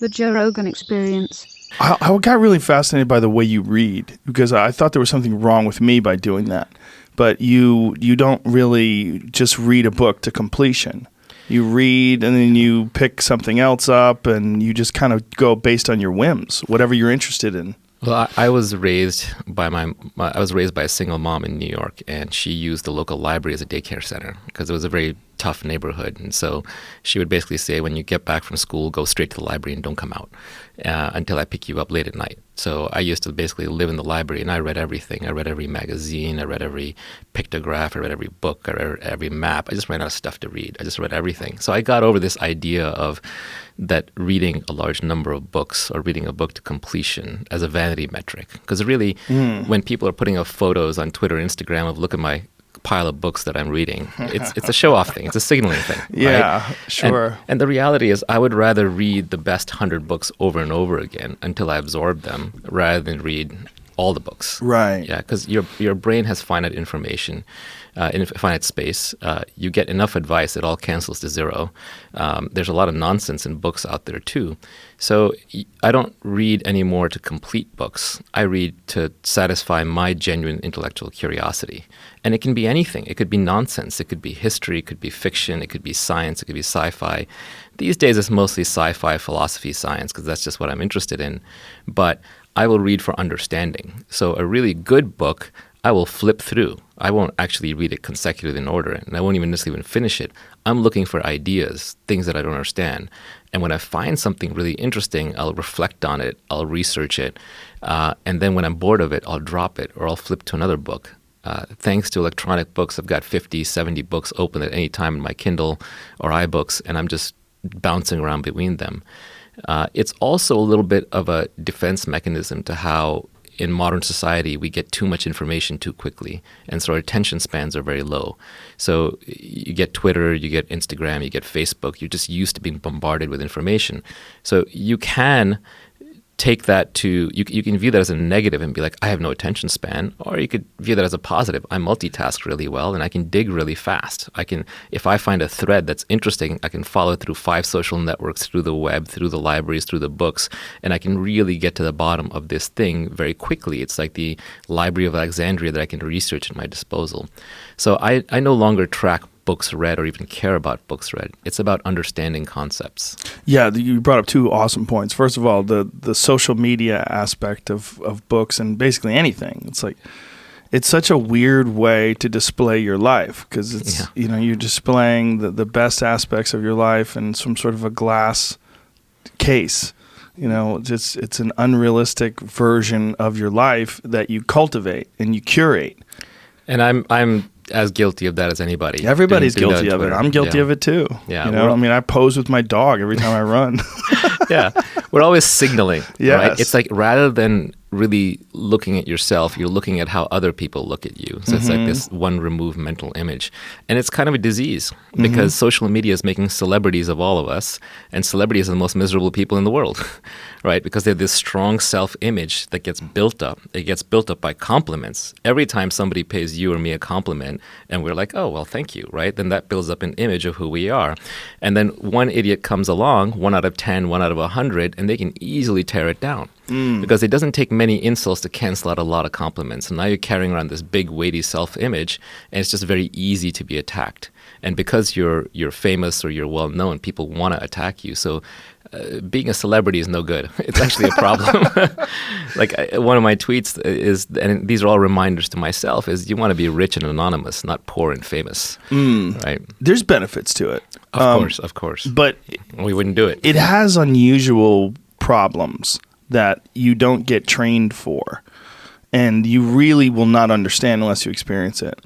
The Joe Rogan Experience. I got really fascinated by the way you read because I thought there was something wrong with me by doing that. But you don't really just read a book to completion. You read and then you pick something else up and you just kind of go based on your whims, whatever you're interested in. Well, I was raised by I was raised by a single mom in New York, and she used the local library as a daycare center because it was a very tough neighborhood. And so she would basically say, when you get back from school, go straight to the library and don't come out until I pick you up late at night. So I used to basically live in the library, and I read everything. I read every magazine. I read every pictograph. I read every book. I read every map. I just ran out of stuff to read. I just read everything. So I got over this idea of that reading a large number of books or reading a book to completion as a vanity metric. Because really, when people are putting up photos on Twitter and Instagram of, look at my pile of books that I'm reading, it's a show-off thing. It's a signaling thing. Yeah, right? sure. And the reality is I would rather read the best 100 books over and over again until I absorb them rather than read all the books. Right. Yeah, because your brain has finite information, in finite space. You get enough advice, it all cancels to zero. There's a lot of nonsense in books out there too. So I don't read anymore to complete books. I read to satisfy my genuine intellectual curiosity. And it can be anything. It could be nonsense. It could be history. It could be fiction. It could be science. It could be sci-fi. These days it's mostly sci-fi, philosophy, science, because that's just what I'm interested in. But I will read for understanding. So a really good book, I will flip through. I won't actually read it consecutively in order, and I won't even necessarily even finish it. I'm looking for ideas, things that I don't understand. And when I find something really interesting, I'll reflect on it, I'll research it, and then when I'm bored of it, I'll drop it or I'll flip to another book. Thanks to electronic books, I've got 50, 70 books open at any time in my Kindle or iBooks, and I'm just bouncing around between them. It's also a little bit of a defense mechanism to how in modern society we get too much information too quickly, and so our attention spans are very low. So you get Twitter, you get Instagram, you get Facebook, you're just used to being bombarded with information. So you can take that to, you can view that as a negative and be like, I have no attention span, or you could view that as a positive. I multitask really well and I can dig really fast. If I find a thread that's interesting, I can follow it through 5 social networks, through the web, through the libraries, through the books, and I can really get to the bottom of this thing very quickly. It's like the Library of Alexandria that I can research at my disposal. So I no longer track books read or even care about books read. It's about understanding concepts. Yeah, you brought up 2 awesome points. First of all, the social media aspect of books and basically anything. It's like, it's such a weird way to display your life because it's, you're displaying the best aspects of your life in some sort of a glass case. It's an unrealistic version of your life that you cultivate and you curate. And I'm as guilty of that as anybody. Everybody's guilty of it. I'm guilty of it too. Yeah. I pose with my dog every time I run. Yeah. We're always signaling. Yes. Right? It's like rather than really looking at yourself, you're looking at how other people look at you. So it's like this one remove mental image. And it's kind of a disease because social media is making celebrities of all of us, and celebrities are the most miserable people in the world, right? Because they have this strong self-image that gets built up. It gets built up by compliments. Every time somebody pays you or me a compliment and we're like, oh, well, thank you, right? Then that builds up an image of who we are. And then one idiot comes along, 1 out of 10, 1 out of 100, and they can easily tear it down. Because it doesn't take many insults to cancel out a lot of compliments. And now you're carrying around this big, weighty self-image, and it's just very easy to be attacked. And because you're famous or you're well-known, people want to attack you. So being a celebrity is no good. It's actually a problem. One of my tweets is, and these are all reminders to myself, is you want to be rich and anonymous, not poor and famous. Right? There's benefits to it. Of course. But we wouldn't do it. It has unusual problems that you don't get trained for, and you really will not understand unless you experience it.